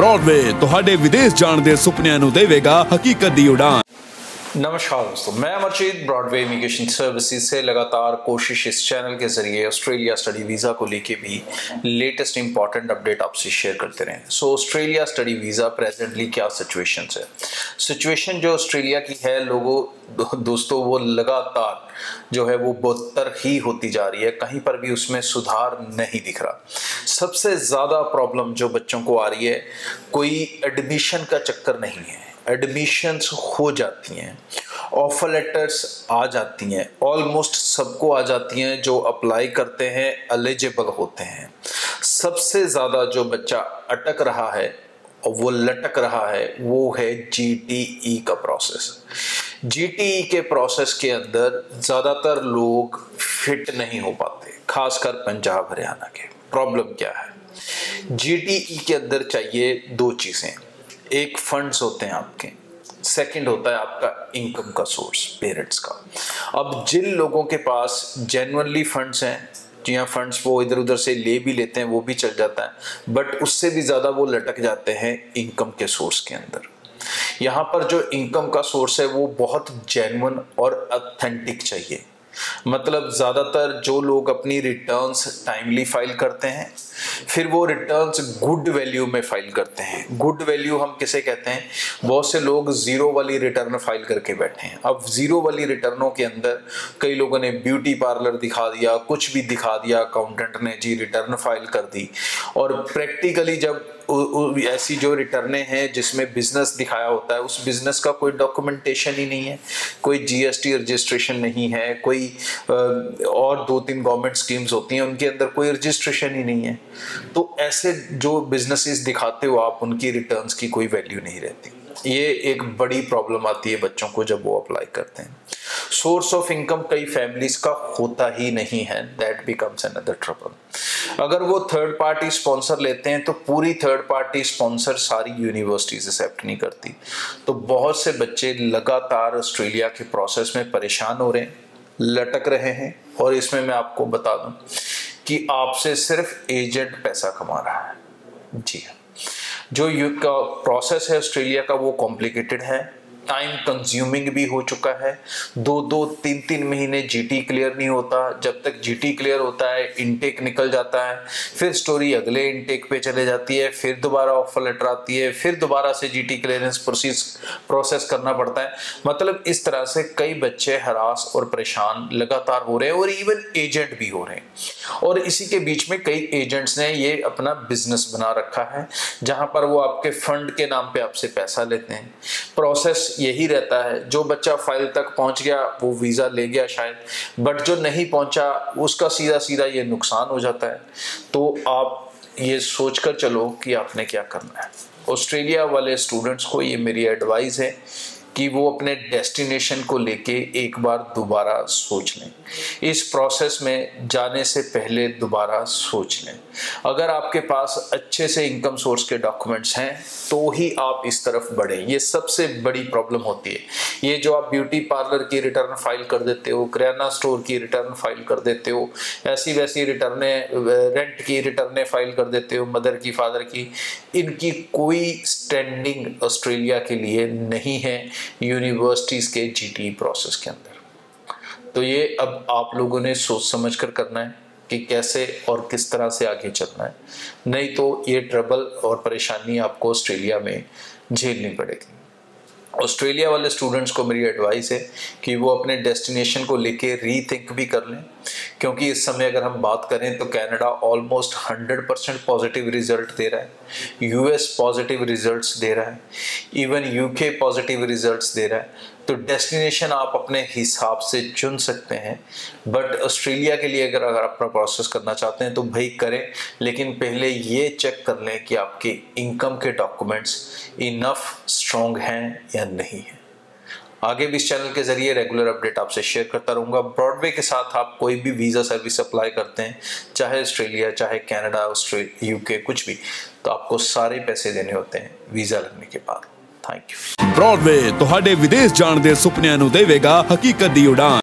Broadway ਤੁਹਾਡੇ ਵਿਦੇਸ਼ ਜਾਣ ਦੇ ਸੁਪਨਿਆਂ ਨੂੰ ਦੇਵੇਗਾ ਹਕੀਕਤ ਦੀ ਉਡਾਨ। नमस्कार दोस्तों, मैं अमरजीत ब्रॉडवे इमिग्रेशन सर्विसेज से लगातार कोशिश इस चैनल के जरिए ऑस्ट्रेलिया स्टडी वीज़ा को लेके भी लेटेस्ट इंपॉर्टेंट अपडेट आपसे शेयर करते रहे। So Australia study visa presently क्या सिचुएशन है। सिचुएशन जो ऑस्ट्रेलिया की है दोस्तों वो लगातार जो है वो बदतर ही होती जा रही है, कहीं पर भी उसमें सुधार नहीं दिख रहा। सबसे ज़्यादा प्रॉब्लम जो बच्चों को आ रही है, कोई एडमिशन का चक्कर नहीं है, एडमिशन्स हो जाती हैं, ऑफर लेटर्स आ जाती हैं, ऑलमोस्ट सबको आ जाती हैं जो अप्लाई करते हैं, एलिजिबल होते हैं। सबसे ज़्यादा जो बच्चा अटक रहा है और वो लटक रहा है वो है GTE का प्रोसेस। GTE के प्रोसेस के अंदर ज़्यादातर लोग फिट नहीं हो पाते, खासकर पंजाब हरियाणा के। प्रॉब्लम क्या है, GTE के अंदर चाहिए दो चीज़ें, एक फंड्स होते हैं आपके, सेकंड होता है आपका इनकम का सोर्स पेरेंट्स का। अब जिन लोगों के पास जेन्युइनली फंड्स हैं, जी हाँ, फंड्स वो इधर उधर से ले भी लेते हैं, वो भी चल जाता है, बट उससे भी ज़्यादा वो लटक जाते हैं इनकम के सोर्स के अंदर। यहाँ पर जो इनकम का सोर्स है वो बहुत जेन्युइन और ऑथेंटिक चाहिए। मतलब ज़्यादातर जो लोग अपनी रिटर्न्स टाइमली फाइल करते हैं, फिर वो रिटर्न्स गुड वैल्यू में फाइल करते हैं। गुड वैल्यू हम किसे कहते हैं, बहुत से लोग ज़ीरो वाली रिटर्न फाइल करके बैठे हैं। अब ज़ीरो वाली रिटर्नों के अंदर कई लोगों ने ब्यूटी पार्लर दिखा दिया, कुछ भी दिखा दिया, अकाउंटेंट ने जी रिटर्न फाइल कर दी। और प्रैक्टिकली जब ऐसी जो रिटर्नें हैं जिसमें बिजनेस दिखाया होता है, उस बिजनेस का कोई डॉक्यूमेंटेशन ही नहीं है, कोई GST रजिस्ट्रेशन नहीं है, कोई और 2-3 गवर्नमेंट स्कीम्स होती हैं उनके अंदर कोई रजिस्ट्रेशन ही नहीं है। तो ऐसे जो बिजनेसेस दिखाते हो आप, उनकी रिटर्न्स की कोई वैल्यू नहीं रहती। ये एक बड़ी प्रॉब्लम आती है बच्चों को जब वो अप्लाई करते हैं। सोर्स ऑफ इनकम कई फैमिलीज का होता ही नहीं है, दैट बिकम्स अनदर ट्रबल। अगर वो थर्ड पार्टी स्पॉन्सर लेते हैं तो पूरी थर्ड पार्टी स्पॉन्सर सारी यूनिवर्सिटीज एक्सेप्ट नहीं करती। तो बहुत से बच्चे लगातार ऑस्ट्रेलिया के प्रोसेस में परेशान हो रहे हैं, लटक रहे हैं। और इसमें मैं आपको बता दूं कि आपसे सिर्फ एजेंट पैसा कमा रहा है। जी हाँ, जो का प्रोसेस है ऑस्ट्रेलिया का वो कॉम्प्लिकेटेड है, टाइम कंज्यूमिंग भी हो चुका है। 2-2, 3-3 महीने GT क्लियर नहीं होता। जब तक GT क्लियर होता है इनटेक निकल जाता है, फिर स्टोरी अगले इनटेक पे चले जाती है, फिर दोबारा ऑफर लेटर आती है, फिर दोबारा से GT क्लियरेंस प्रोसेस करना पड़ता है। मतलब इस तरह से कई बच्चे हरास और परेशान लगातार हो रहे हैं, और इवन एजेंट भी हो रहे हैं। और इसी के बीच में कई एजेंट्स ने ये अपना बिजनेस बना रखा है, जहां पर वो आपके फंड के नाम पे आपसे पैसा लेते हैं। प्रोसेस यही रहता है, जो बच्चा फाइल तक पहुंच गया वो वीज़ा ले गया शायद, बट जो नहीं पहुंचा उसका सीधा सीधा ये नुकसान हो जाता है। तो आप ये सोचकर चलो कि आपने क्या करना है। ऑस्ट्रेलिया वाले स्टूडेंट्स को ये मेरी एडवाइस है कि वो अपने डेस्टिनेशन को लेके एक बार दोबारा सोच लें, इस प्रोसेस में जाने से पहले दोबारा सोच लें। अगर आपके पास अच्छे से इनकम सोर्स के डॉक्यूमेंट्स हैं तो ही आप इस तरफ बढ़ें। ये सबसे बड़ी प्रॉब्लम होती है। ये जो आप ब्यूटी पार्लर की रिटर्न फाइल कर देते हो, किराना स्टोर की रिटर्न फाइल कर देते हो, ऐसी वैसी रिटर्नें, रेंट की रिटर्नें फाइल कर देते हो, मदर की फादर की, इनकी कोई स्टैंडिंग ऑस्ट्रेलिया के लिए नहीं है यूनिवर्सिटीज के GTE प्रोसेस के अंदर। तो ये अब आप लोगों ने सोच समझ कर करना है कि कैसे और किस तरह से आगे चलना है, नहीं तो ये ट्रबल और परेशानी आपको ऑस्ट्रेलिया में झेलनी पड़ेगी। ऑस्ट्रेलिया वाले स्टूडेंट्स को मेरी एडवाइस है कि वो अपने डेस्टिनेशन को लेके रीथिंक भी कर लें, क्योंकि इस समय अगर हम बात करें तो कनाडा ऑलमोस्ट 100% पॉजिटिव रिजल्ट दे रहा है, US पॉजिटिव रिजल्ट्स दे रहा है, इवन UK पॉजिटिव रिजल्ट्स दे रहा है। तो डेस्टिनेशन आप अपने हिसाब से चुन सकते हैं, बट ऑस्ट्रेलिया के लिए अगर अपना प्रोसेस करना चाहते हैं तो भाई करें, लेकिन पहले ये चेक कर लें कि आपके इनकम के डॉक्यूमेंट्स इनफ स्ट्रॉन्ग हैं या नहीं है। आगे भी इस चैनल के जरिए रेगुलर अपडेट आपसे शेयर करता रहूँगा। ब्रॉडवे के साथ आप कोई भी वीज़ा सर्विस अप्लाई करते हैं, चाहे ऑस्ट्रेलिया, चाहे कनाडा, UK, कुछ भी, तो आपको सारे पैसे देने होते हैं वीज़ा लगने के बाद। Thank you. ब्रॉडवे ਤੁਹਾਡੇ ਵਿਦੇਸ਼ ਜਾਣ ਦੇ ਸੁਪਨਿਆਂ ਨੂੰ ਦੇਵੇਗਾ ਹਕੀਕਤ ਦੀ ਉਡਾਨ।